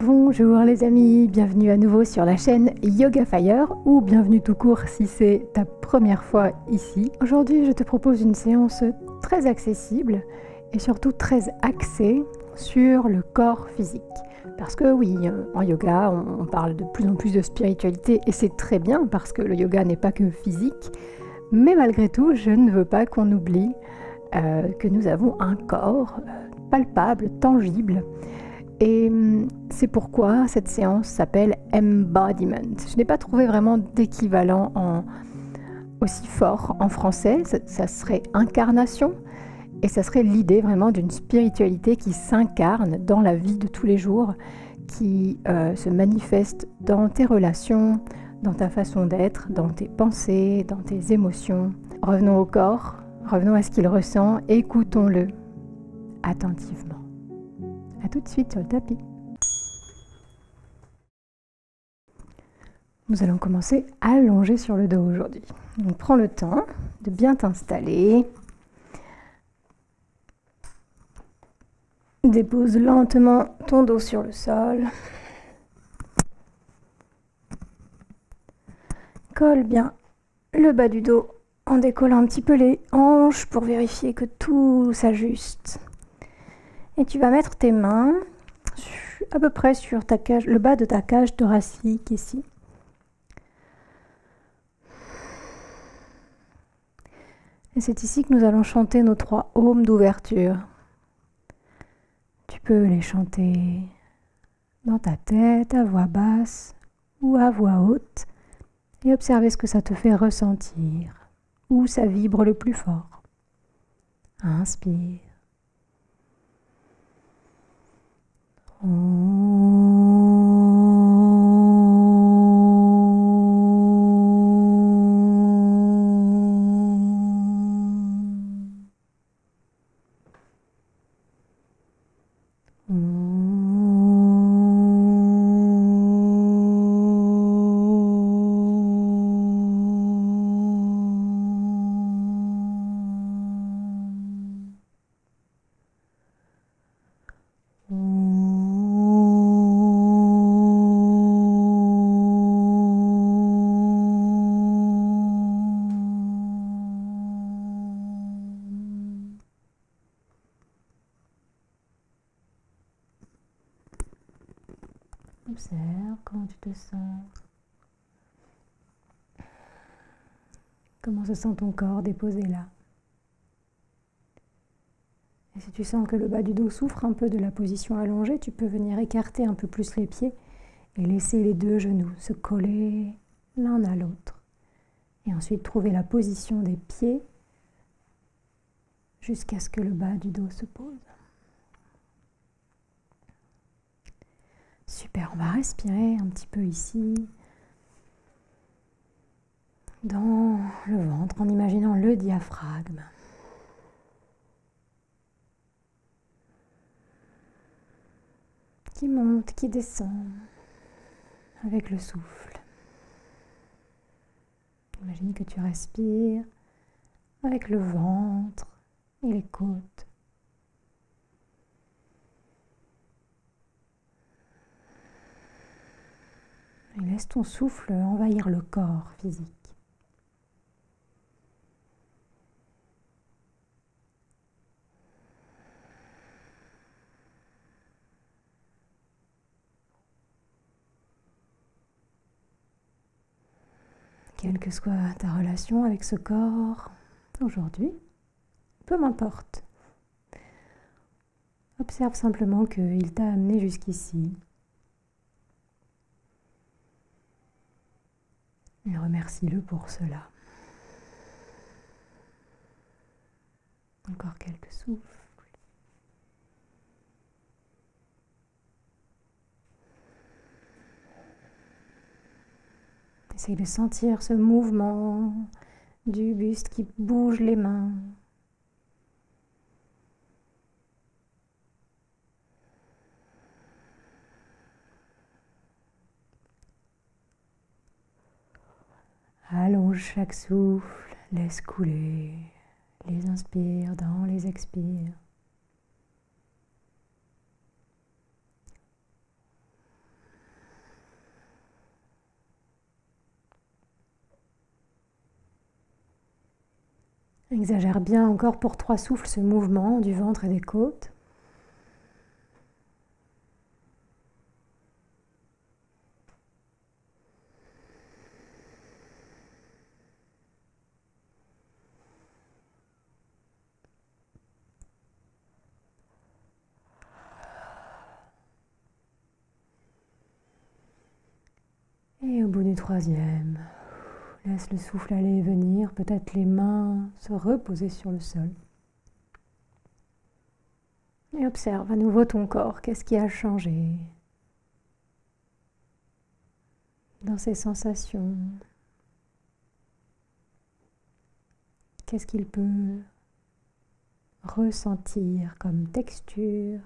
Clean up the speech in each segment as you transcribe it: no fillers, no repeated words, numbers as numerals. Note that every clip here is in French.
Bonjour les amis, bienvenue à nouveau sur la chaîne Yoga Fire ou bienvenue tout court si c'est ta première fois ici. Aujourd'hui je te propose une séance très accessible et surtout très axée sur le corps physique. Parce que oui, en yoga on parle de plus en plus de spiritualité et c'est très bien parce que le yoga n'est pas que physique. Mais malgré tout, je ne veux pas qu'on oublie que nous avons un corps palpable, tangible. Et c'est pourquoi cette séance s'appelle Embodiment. Je n'ai pas trouvé vraiment d'équivalent aussi fort en français. Ça serait incarnation et ça serait l'idée vraiment d'une spiritualité qui s'incarne dans la vie de tous les jours, qui se manifeste dans tes relations, dans ta façon d'être, dans tes pensées, dans tes émotions. Revenons au corps, revenons à ce qu'il ressent, écoutons-le attentivement. A tout de suite sur le tapis. Nous allons commencer allongé sur le dos aujourd'hui. Donc prends le temps de bien t'installer. Dépose lentement ton dos sur le sol. Colle bien le bas du dos en décollant un petit peu les hanches pour vérifier que tout s'ajuste. Et tu vas mettre tes mains à peu près sur ta cage, le bas de ta cage thoracique ici. Et c'est ici que nous allons chanter nos 3 ohms d'ouverture. Tu peux les chanter dans ta tête, à voix basse ou à voix haute et observer ce que ça te fait ressentir, où ça vibre le plus fort. Inspire. Observe comment tu te sens. Comment se sent ton corps déposé là. Et si tu sens que le bas du dos souffre un peu de la position allongée, tu peux venir écarter un peu plus les pieds et laisser les 2 genoux se coller l'un à l'autre. Et ensuite trouver la position des pieds jusqu'à ce que le bas du dos se pose. Super, on va respirer un petit peu ici, dans le ventre, en imaginant le diaphragme. Qui monte, qui descend, avec le souffle. Imagine que tu respires avec le ventre et les côtes. Et laisse ton souffle envahir le corps physique. Quelle que soit ta relation avec ce corps aujourd'hui, peu m'importe. Observe simplement qu'il t'a amené jusqu'ici. Et remercie-le pour cela. Encore quelques souffles. Essaye de sentir ce mouvement du buste qui bouge les mains. Allonge chaque souffle, laisse couler les inspires dans les expires. Exagère bien encore pour 3 souffles ce mouvement du ventre et des côtes. Et au bout du 3e, laisse le souffle aller et venir, peut-être les mains se reposer sur le sol. Et observe à nouveau ton corps, qu'est-ce qui a changé dans ses sensations? Qu'est-ce qu'il peut ressentir comme texture,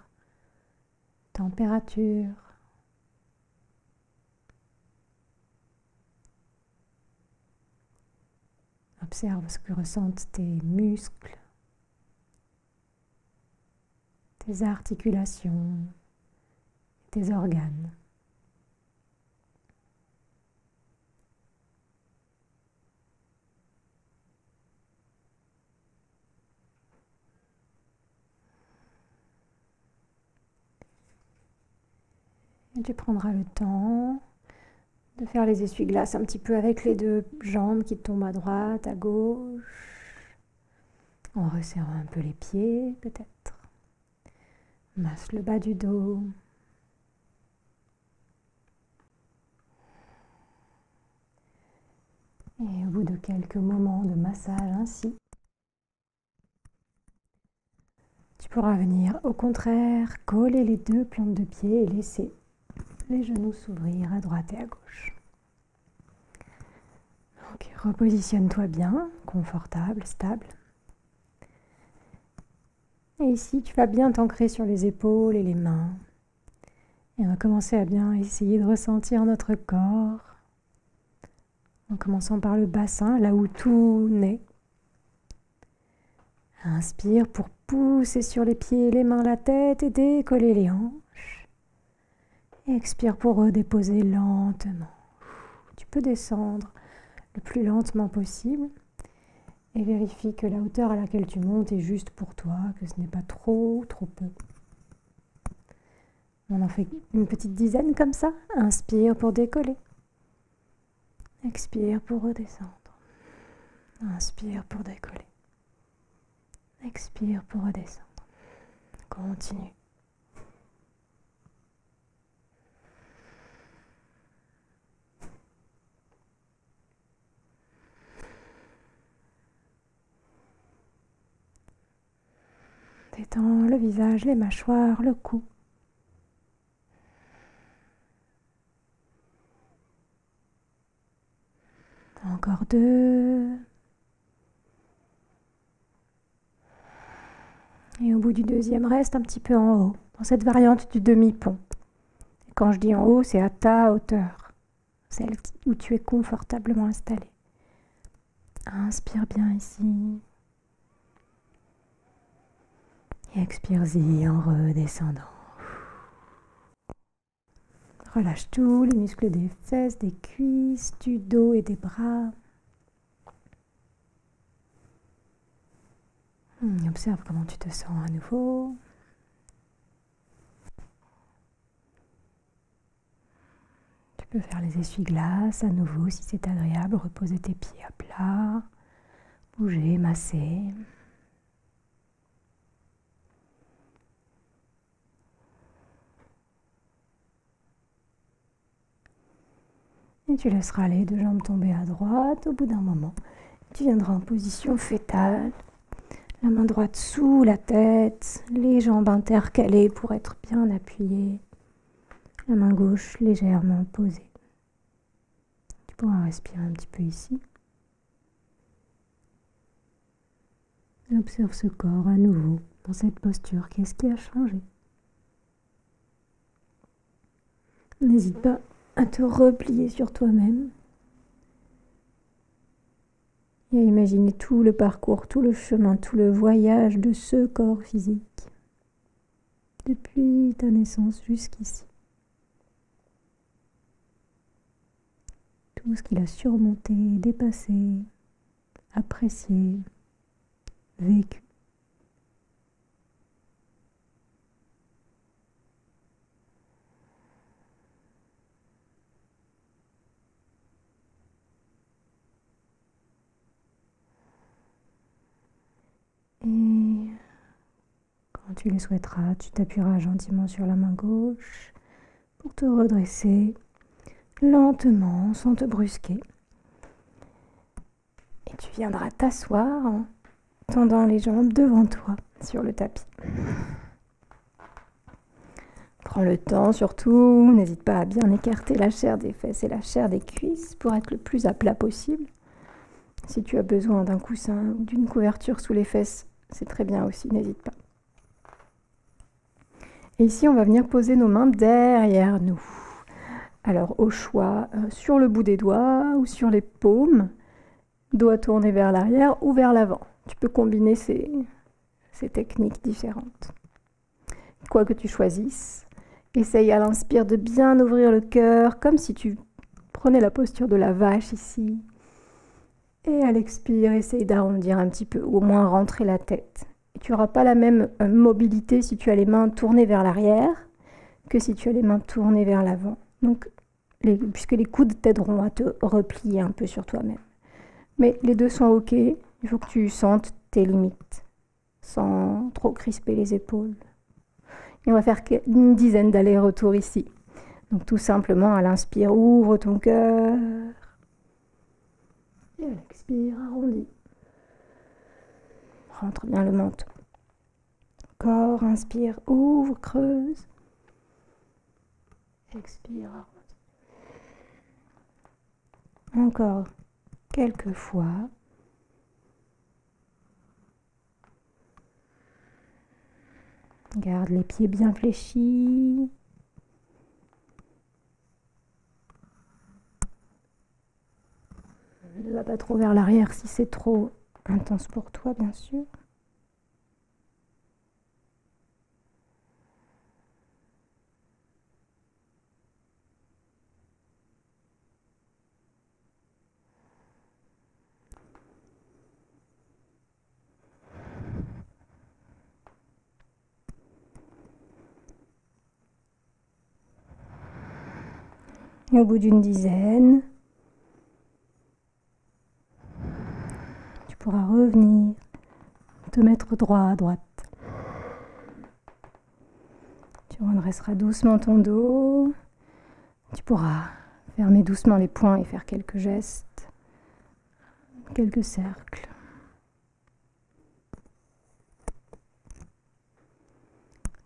température? Observe ce que ressentent tes muscles, tes articulations, tes organes. Et tu prendras le temps de faire les essuie-glaces un petit peu avec les 2 jambes qui tombent à droite, à gauche, en resserrant un peu les pieds peut-être. Masse le bas du dos. Et au bout de quelques moments de massage ainsi, tu pourras venir au contraire coller les 2 plantes de pied et laisser les genoux s'ouvrir à droite et à gauche. Donc, repositionne-toi bien, confortable, stable. Et ici, tu vas bien t'ancrer sur les épaules et les mains. Et on va commencer à bien essayer de ressentir notre corps. En commençant par le bassin, là où tout naît. Inspire pour pousser sur les pieds, les mains, la tête et décoller les hanches. Expire pour redéposer lentement. Tu peux descendre le plus lentement possible et vérifie que la hauteur à laquelle tu montes est juste pour toi, que ce n'est pas trop ou trop peu. On en fait une petite dizaine comme ça. Inspire pour décoller. Expire pour redescendre. Inspire pour décoller. Expire pour redescendre. Continue. Détends le visage, les mâchoires, le cou. Encore 2. Et au bout du 2e, reste un petit peu en haut, dans cette variante du demi-pont. Et quand je dis en haut, c'est à ta hauteur, celle où tu es confortablement installé. Inspire bien ici. Et expire-y en redescendant. Relâche tous les muscles des fesses, des cuisses, du dos et des bras. Observe comment tu te sens à nouveau. Tu peux faire les essuie-glaces à nouveau si c'est agréable. Reposer tes pieds à plat. Bouger, masser. Et tu laisseras les 2 jambes tomber à droite. Au bout d'un moment, tu viendras en position fétale. La main droite sous la tête, les jambes intercalées pour être bien appuyées. La main gauche légèrement posée. Tu pourras respirer un petit peu ici. Observe ce corps à nouveau dans cette posture. Qu'est-ce qui a changé? N'hésite pas à te replier sur toi-même et à imaginer tout le parcours, tout le chemin, tout le voyage de ce corps physique depuis ta naissance jusqu'ici. Tout ce qu'il a surmonté, dépassé, apprécié, vécu. Et quand tu le souhaiteras, tu t'appuieras gentiment sur la main gauche pour te redresser lentement, sans te brusquer. Et tu viendras t'asseoir en tendant les jambes devant toi sur le tapis. Prends le temps surtout, n'hésite pas à bien écarter la chair des fesses et la chair des cuisses pour être le plus à plat possible. Si tu as besoin d'un coussin ou d'une couverture sous les fesses, c'est très bien aussi, n'hésite pas. Et ici, on va venir poser nos mains derrière nous. Alors, au choix, sur le bout des doigts ou sur les paumes, doigts tournés vers l'arrière ou vers l'avant. Tu peux combiner ces techniques différentes. Quoi que tu choisisses, essaye à l'inspire de bien ouvrir le cœur, comme si tu prenais la posture de la vache ici. Et à l'expire, essaye d'arrondir un petit peu, ou au moins rentrer la tête. Et tu n'auras pas la même mobilité si tu as les mains tournées vers l'arrière que si tu as les mains tournées vers l'avant. Donc, puisque les coudes t'aideront à te replier un peu sur toi-même. Mais les deux sont ok, il faut que tu sentes tes limites, sans trop crisper les épaules. Et on va faire une dizaine d'allers-retours ici. Donc tout simplement, à l'inspire, ouvre ton cœur. Et à l'expire, arrondis. Rentre bien le menton. Corps, inspire, ouvre, creuse. Expire, arrondis. Encore quelques fois. Garde les pieds bien fléchis. Ne va pas trop vers l'arrière si c'est trop intense pour toi, bien sûr. Et au bout d'une dizaine, tu pourras revenir, te mettre droit à droite. Tu redresseras doucement ton dos. Tu pourras fermer doucement les poings et faire quelques gestes, quelques cercles.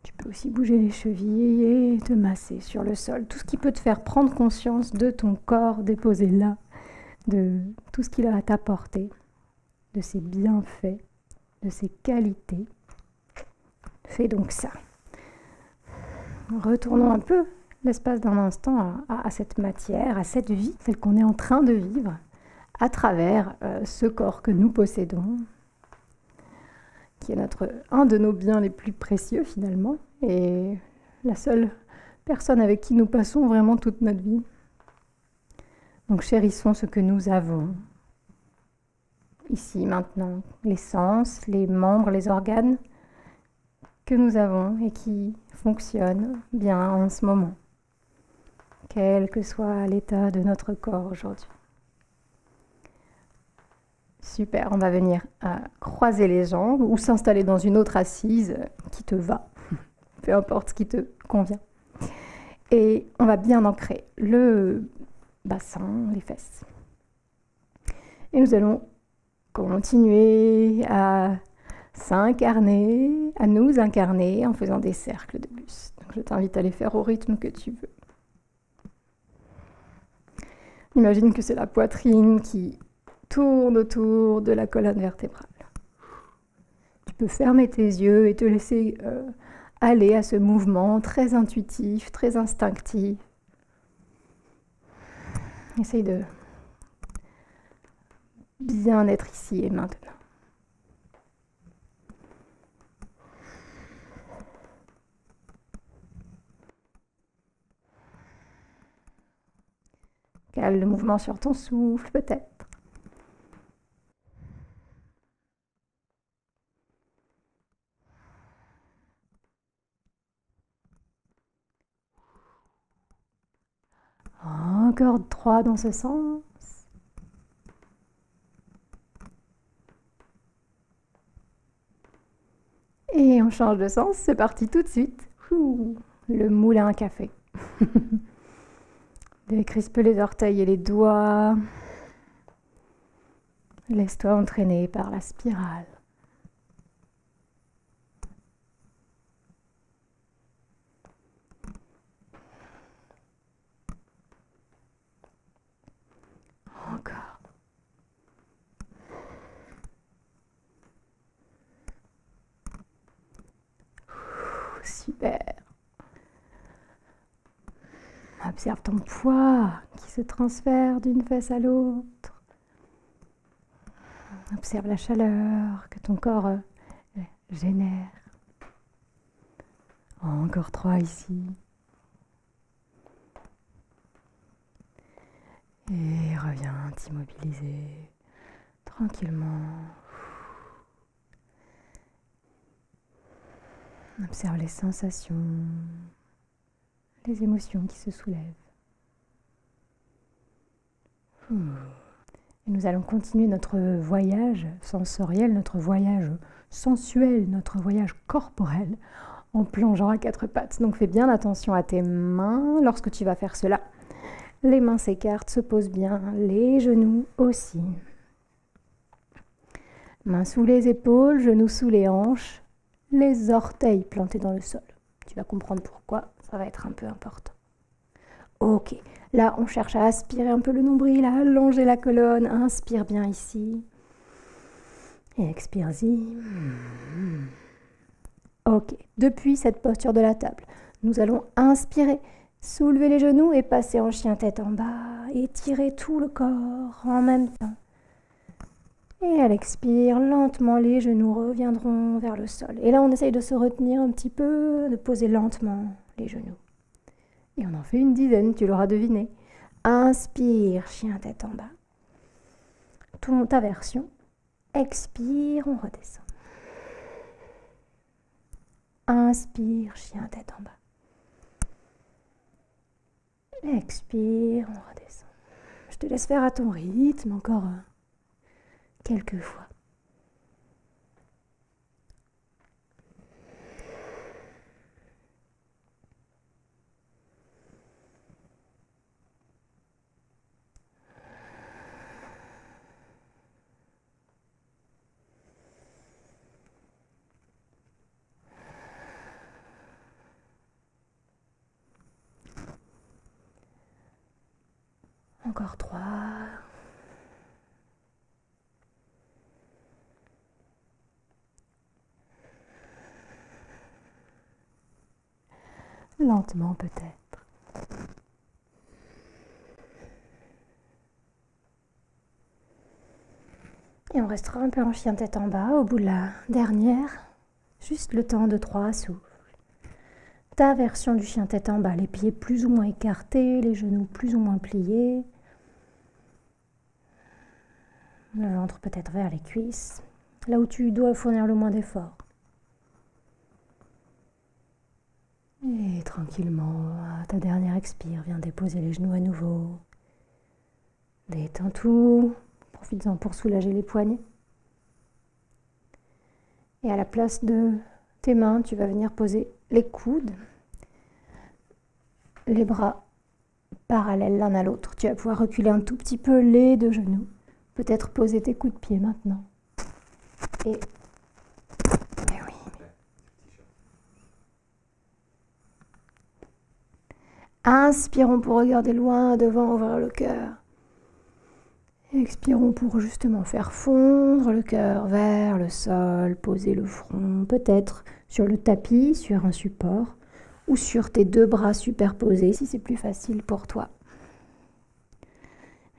Tu peux aussi bouger les chevilles et te masser sur le sol. Tout ce qui peut te faire prendre conscience de ton corps déposé là, de tout ce qu'il a à t'apporter, de ses bienfaits, de ses qualités. Fais donc ça. Retournons un peu l'espace d'un instant à cette matière, à cette vie, celle qu'on est en train de vivre, à travers ce corps que nous possédons, qui est un de nos biens les plus précieux finalement, et la seule personne avec qui nous passons vraiment toute notre vie. Donc chérissons ce que nous avons, ici, maintenant, les sens, les membres, les organes que nous avons et qui fonctionnent bien en ce moment, quel que soit l'état de notre corps aujourd'hui. Super, on va venir croiser les jambes ou s'installer dans une autre assise qui te va, peu importe ce qui te convient. Et on va bien ancrer le bassin, les fesses. Et nous allons continuer à nous incarner en faisant des cercles de buste. Donc je t'invite à les faire au rythme que tu veux. Imagine que c'est la poitrine qui tourne autour de la colonne vertébrale. Tu peux fermer tes yeux et te laisser aller à ce mouvement très intuitif, très instinctif. Essaye de bien être ici et maintenant. Cale le mouvement sur ton souffle, peut-être. encore 3 dans ce sens. Et on change de sens, c'est parti tout de suite. Ouh, le moulin à café. Décrispe les orteils et les doigts. Laisse-toi entraîner par la spirale. Encore. Super. Observe ton poids qui se transfère d'une fesse à l'autre. Observe la chaleur que ton corps génère. Encore 3 ici. Et reviens t'immobiliser tranquillement. Observe les sensations, les émotions qui se soulèvent. Et nous allons continuer notre voyage sensoriel, notre voyage sensuel, notre voyage corporel en plongeant à 4 pattes. Donc fais bien attention à tes mains lorsque tu vas faire cela. Les mains s'écartent, se posent bien, les genoux aussi. Mains sous les épaules, genoux sous les hanches, les orteils plantés dans le sol. Tu vas comprendre pourquoi, ça va être un peu important. Ok, là on cherche à aspirer un peu le nombril, à allonger la colonne. Inspire bien ici. Et expire-y. Ok, depuis cette posture de la table, nous allons inspirer. Soulever les genoux et passer en chien tête en bas. Étirer tout le corps en même temps. Et à l'expire, lentement, les genoux reviendront vers le sol. Et là, on essaye de se retenir un petit peu, de poser lentement les genoux. Et on en fait une dizaine, tu l'auras deviné. Inspire, chien tête en bas. Ta version. Expire, on redescend. Inspire, chien tête en bas. Expire, on redescend. Je te laisse faire à ton rythme encore quelques fois. Encore 3. Lentement peut-être. Et on restera un peu en chien tête en bas au bout de la dernière. Juste le temps de 3 souffles. Ta version du chien tête en bas, les pieds plus ou moins écartés, les genoux plus ou moins pliés. Le ventre peut-être vers les cuisses, là où tu dois fournir le moins d'efforts. Et tranquillement, à ta dernière expire, viens déposer les genoux à nouveau. Détends tout, profites-en pour soulager les poignets. Et à la place de tes mains, tu vas venir poser les coudes, les bras parallèles l'un à l'autre. Tu vas pouvoir reculer un tout petit peu les 2 genoux. Peut-être poser tes coups de pied maintenant. Et oui. Inspirons pour regarder loin devant, ouvrir le cœur. Expirons pour justement faire fondre le cœur vers le sol, poser le front, peut-être sur le tapis, sur un support, ou sur tes 2 bras superposés, si c'est plus facile pour toi.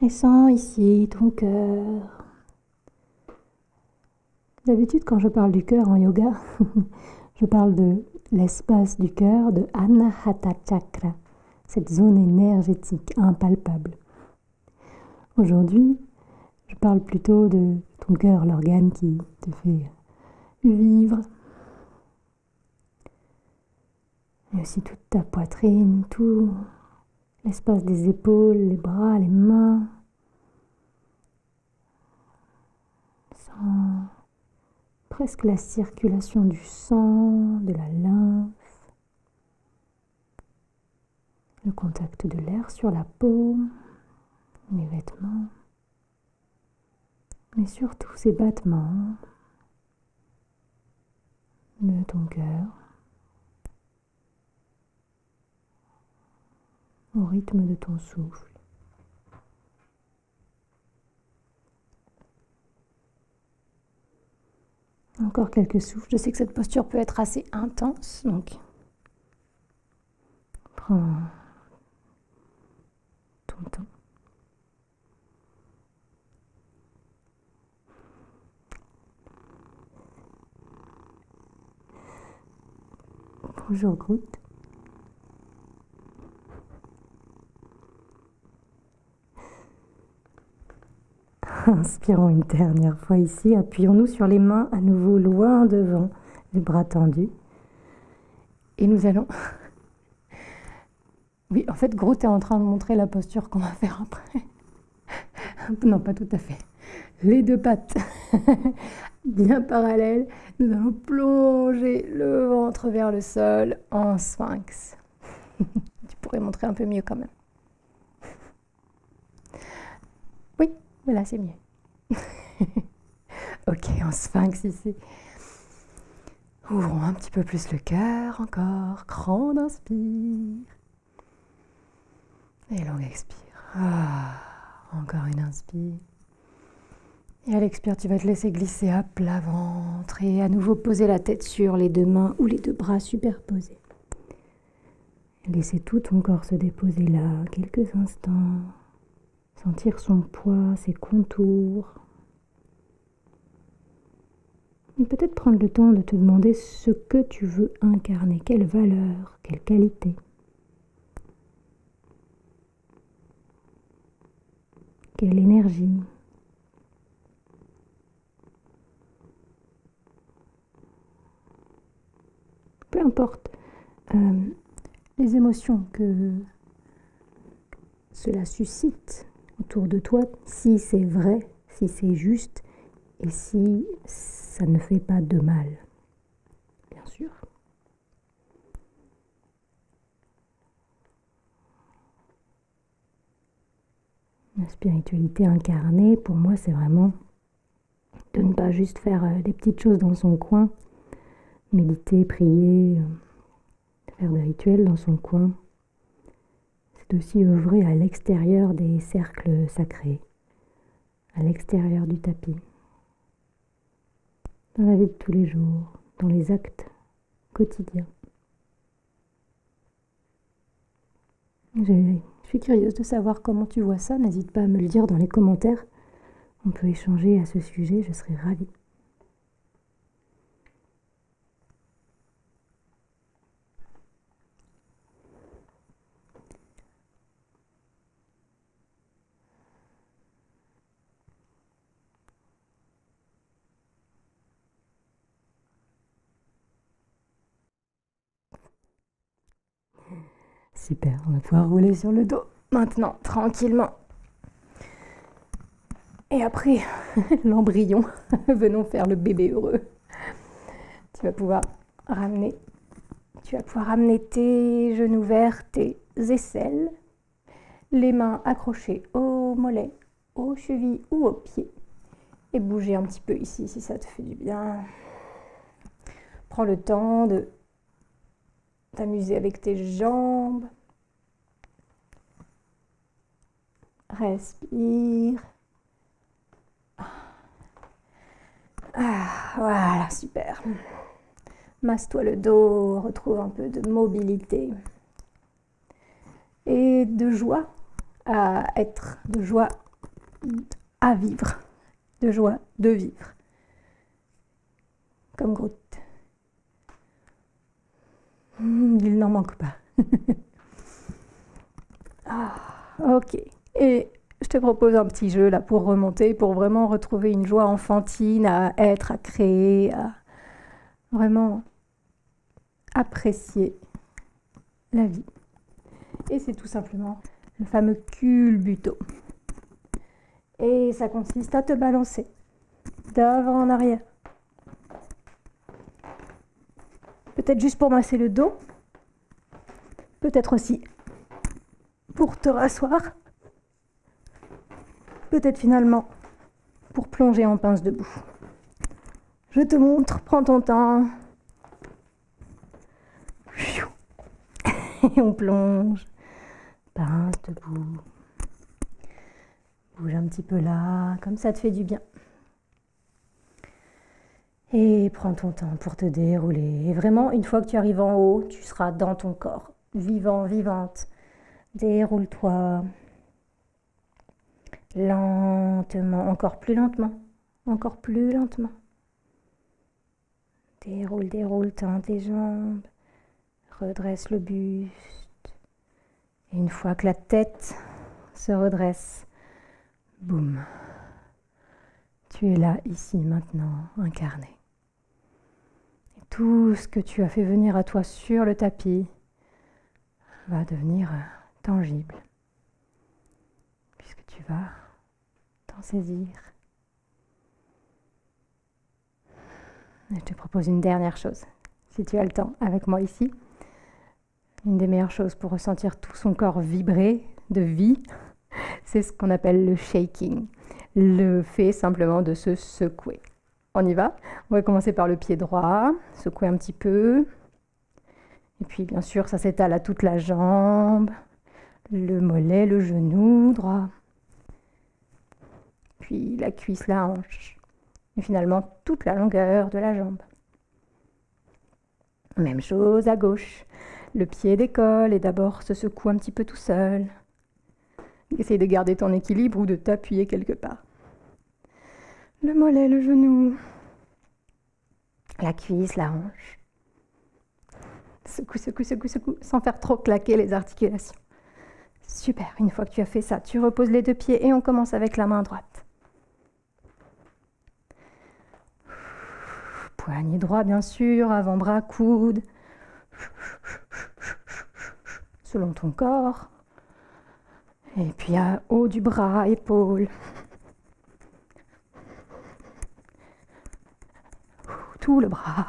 Et sens ici ton cœur. D'habitude, quand je parle du cœur en yoga, je parle de l'espace du cœur, de Anahata Chakra, cette zone énergétique impalpable. Aujourd'hui, je parle plutôt de ton cœur, l'organe qui te fait vivre. Et aussi toute ta poitrine, tout l'espace des épaules, les bras, les mains. Sens presque la circulation du sang, de la lymphe, le contact de l'air sur la peau, les vêtements, mais surtout ces battements de ton cœur au rythme de ton souffle. Encore quelques souffles. Je sais que cette posture peut être assez intense, donc prends ton temps. Bonjour Groot. Inspirons une dernière fois ici. Appuyons-nous sur les mains à nouveau loin devant, les bras tendus. Et nous allons... Oui, en fait, Groot est en train de montrer la posture qu'on va faire après. Non, pas tout à fait. Les deux pattes bien parallèles. Nous allons plonger le ventre vers le sol en sphinx. Tu pourrais montrer un peu mieux quand même. Oui, voilà, c'est mieux. Ok, en sphinx ici. Ouvrons un petit peu plus le cœur, encore. Grande inspire. Et longue expire. Encore une inspire. Et à l'expire, tu vas te laisser glisser à plat ventre et à nouveau poser la tête sur les deux mains ou les deux bras superposés. Laissez tout ton corps se déposer là quelques instants. Sentir son poids, ses contours. Et peut-être prendre le temps de te demander ce que tu veux incarner, quelle valeur, quelle qualité. Quelle énergie. Peu importe les émotions que cela suscite autour de toi, si c'est vrai, si c'est juste et si ça ne fait pas de mal, bien sûr. La spiritualité incarnée, pour moi, c'est vraiment de ne pas juste faire des petites choses dans son coin, méditer, prier, faire des rituels dans son coin. C'est aussi œuvrer à l'extérieur des cercles sacrés, à l'extérieur du tapis, dans la vie de tous les jours, dans les actes quotidiens. Je suis curieuse de savoir comment tu vois ça. N'hésite pas à me le dire dans les commentaires. On peut échanger à ce sujet, je serai ravie. Super, on va pouvoir rouler sur le dos maintenant, tranquillement. Et après l'embryon, venons faire le bébé heureux. Tu vas pouvoir ramener tes genoux vers tes aisselles, les mains accrochées aux mollets, aux chevilles ou aux pieds. Et bouger un petit peu ici si ça te fait du bien. Prends le temps de t'amuser avec tes jambes. Respire. Voilà, super. Masse-toi le dos, retrouve un peu de mobilité. Et de joie à être, de joie à vivre, de joie de vivre. Comme Groot. Il n'en manque pas. Ok. Et je te propose un petit jeu là pour remonter, pour vraiment retrouver une joie enfantine à être, à créer, à vraiment apprécier la vie. Et c'est tout simplement le fameux culbuto. Et ça consiste à te balancer d'avant en arrière. Peut-être juste pour masser le dos, peut-être aussi pour te rasseoir, peut-être finalement pour plonger en pince debout. Je te montre, prends ton temps. Et on plonge, pince debout. Bouge un petit peu là, comme ça te fait du bien. Et prends ton temps pour te dérouler. Et vraiment, une fois que tu arrives en haut, tu seras dans ton corps, vivant, vivante. Déroule-toi. Lentement, encore plus lentement, encore plus lentement. Déroule, déroule, tends tes jambes. Redresse le buste. Et une fois que la tête se redresse, boum. Tu es là, ici, maintenant, incarné. Et tout ce que tu as fait venir à toi sur le tapis va devenir tangible. Puisque tu vas t'en saisir. Et je te propose une dernière chose, si tu as le temps, avec moi ici. Une des meilleures choses pour ressentir tout son corps vibrer de vie, c'est ce qu'on appelle le shaking. Le fait simplement de se secouer. On y va? On va commencer par le pied droit, secouer un petit peu. Et puis bien sûr, ça s'étale à toute la jambe, le mollet, le genou droit. Puis la cuisse, la hanche. Et finalement, toute la longueur de la jambe. Même chose à gauche. Le pied décolle et d'abord se secoue un petit peu tout seul. Essaye de garder ton équilibre ou de t'appuyer quelque part. Le mollet, le genou, la cuisse, la hanche. Secoue, secoue, secoue, secoue, sans faire trop claquer les articulations. Super, une fois que tu as fait ça, tu reposes les deux pieds et on commence avec la main droite. Poignet droit, bien sûr, avant-bras, coude. Selon ton corps. Et puis à haut du bras, épaule. Tout le bras.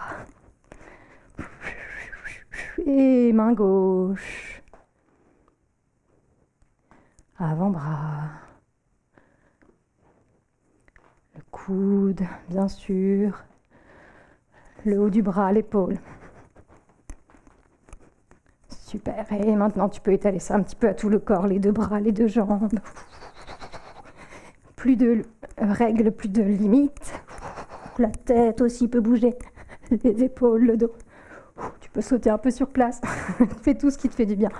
Et main gauche. Avant-bras. Le coude, bien sûr. Le haut du bras, l'épaule. Super. Et maintenant, tu peux étaler ça un petit peu à tout le corps, les deux bras, les deux jambes. Plus de règles, plus de limites. La tête aussi peut bouger. Les épaules, le dos. Tu peux sauter un peu sur place. Fais tout ce qui te fait du bien.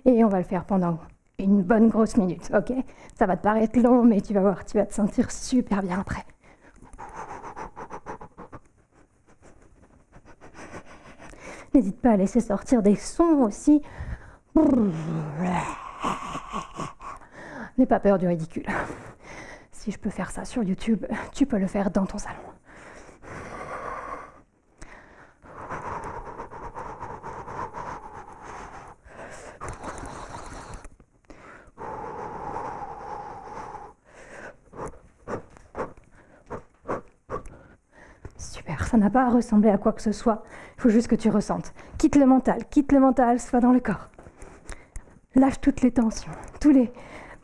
Et on va le faire pendant une bonne grosse minute, ok? Ça va te paraître long, mais tu vas voir, tu vas te sentir super bien après. N'hésite pas à laisser sortir des sons aussi. N'aie pas peur du ridicule. Si je peux faire ça sur YouTube, tu peux le faire dans ton salon. Super, ça n'a pas à ressembler à quoi que ce soit. Il faut juste que tu ressentes. Quitte le mental, sois dans le corps. Lâche toutes les tensions, tous les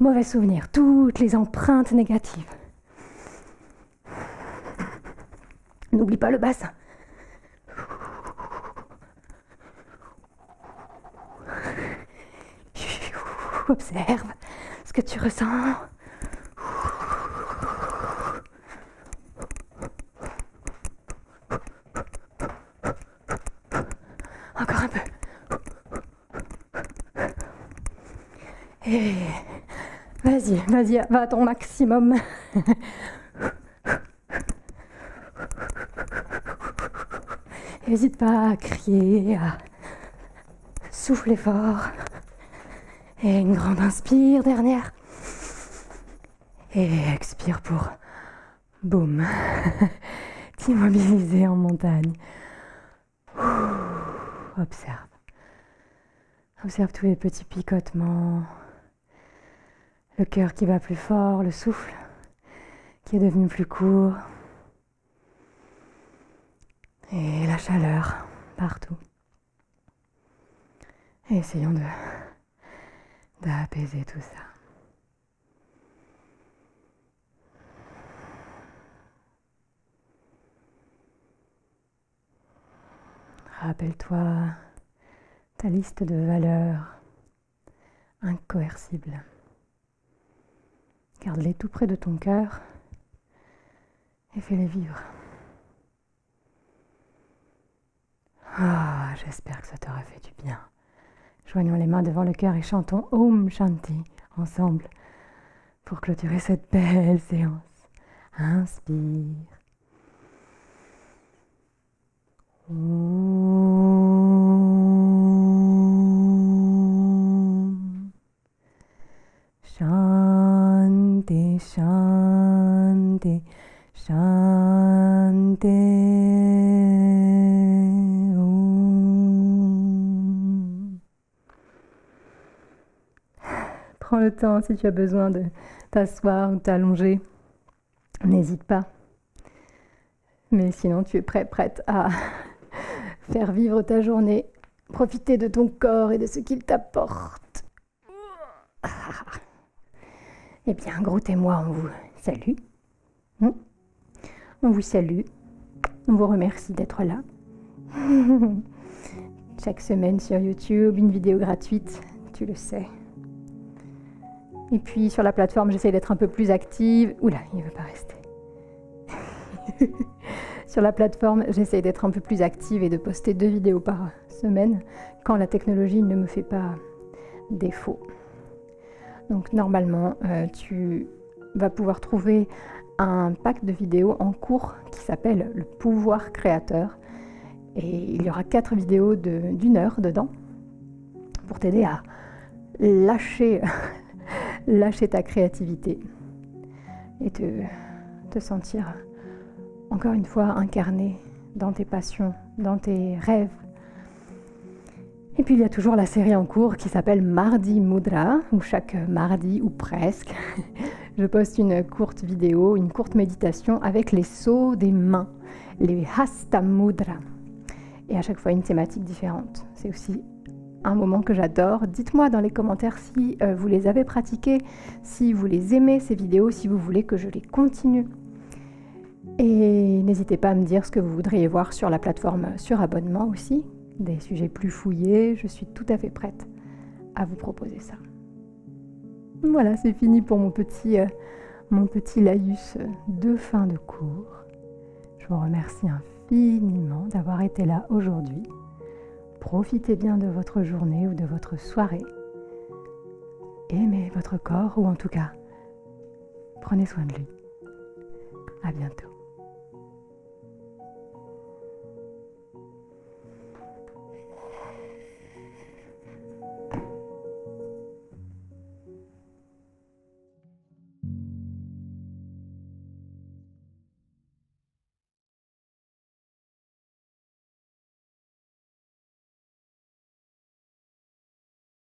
mauvais souvenirs, toutes les empreintes négatives. N'oublie pas le bassin. Observe ce que tu ressens. Encore un peu. Et vas-y, va à ton maximum. N'hésite pas à crier, à souffler fort. Et une grande inspire, dernière. Et expire pour boum. T'immobiliser en montagne. Observe. Observe tous les petits picotements, Le cœur qui bat plus fort, le souffle qui est devenu plus court. Et la chaleur partout. Et essayons d'apaiser tout ça. Rappelle-toi ta liste de valeurs incoercibles. Garde-les tout près de ton cœur et fais-les vivre. Ah, j'espère que ça t'aura fait du bien. Joignons les mains devant le cœur et chantons Om Shanti ensemble pour clôturer cette belle séance. Inspire. Om Shanti Shanti Shanti. Om. Prends le temps si tu as besoin de t'asseoir ou de t'allonger. N'hésite pas. Mais sinon, tu es prête à faire vivre ta journée, profiter de ton corps et de ce qu'il t'apporte. Eh bien, Groot et moi, on vous salue. On vous salue. On vous remercie d'être là. Chaque semaine sur YouTube, une vidéo gratuite, tu le sais. Et puis sur la plateforme, j'essaie d'être un peu plus active. Oula, il ne veut pas rester. Sur la plateforme, j'essaie d'être un peu plus active et de poster 2 vidéos par semaine quand la technologie ne me fait pas défaut. Donc normalement, tu vas pouvoir trouver un pack de vidéos en cours qui s'appelle le pouvoir créateur. Et il y aura 4 vidéos d'1 heure dedans pour t'aider à lâcher ta créativité et te sentir encore une fois incarné dans tes passions, dans tes rêves. Et puis il y a toujours la série en cours qui s'appelle Mardi Mudra, où chaque mardi ou presque, je poste une courte vidéo, une courte méditation avec les sauts des mains, les Hasta Mudra. Et à chaque fois une thématique différente. C'est aussi un moment que j'adore. Dites-moi dans les commentaires si vous les avez pratiqués, si vous les aimez ces vidéos, si vous voulez que je les continue. Et n'hésitez pas à me dire ce que vous voudriez voir sur la plateforme sur abonnement aussi. Des sujets plus fouillés, je suis tout à fait prête à vous proposer ça. Voilà, c'est fini pour mon petit laïus de fin de cours. Je vous remercie infiniment d'avoir été là aujourd'hui. Profitez bien de votre journée ou de votre soirée. Aimez votre corps ou en tout cas, prenez soin de lui. À bientôt.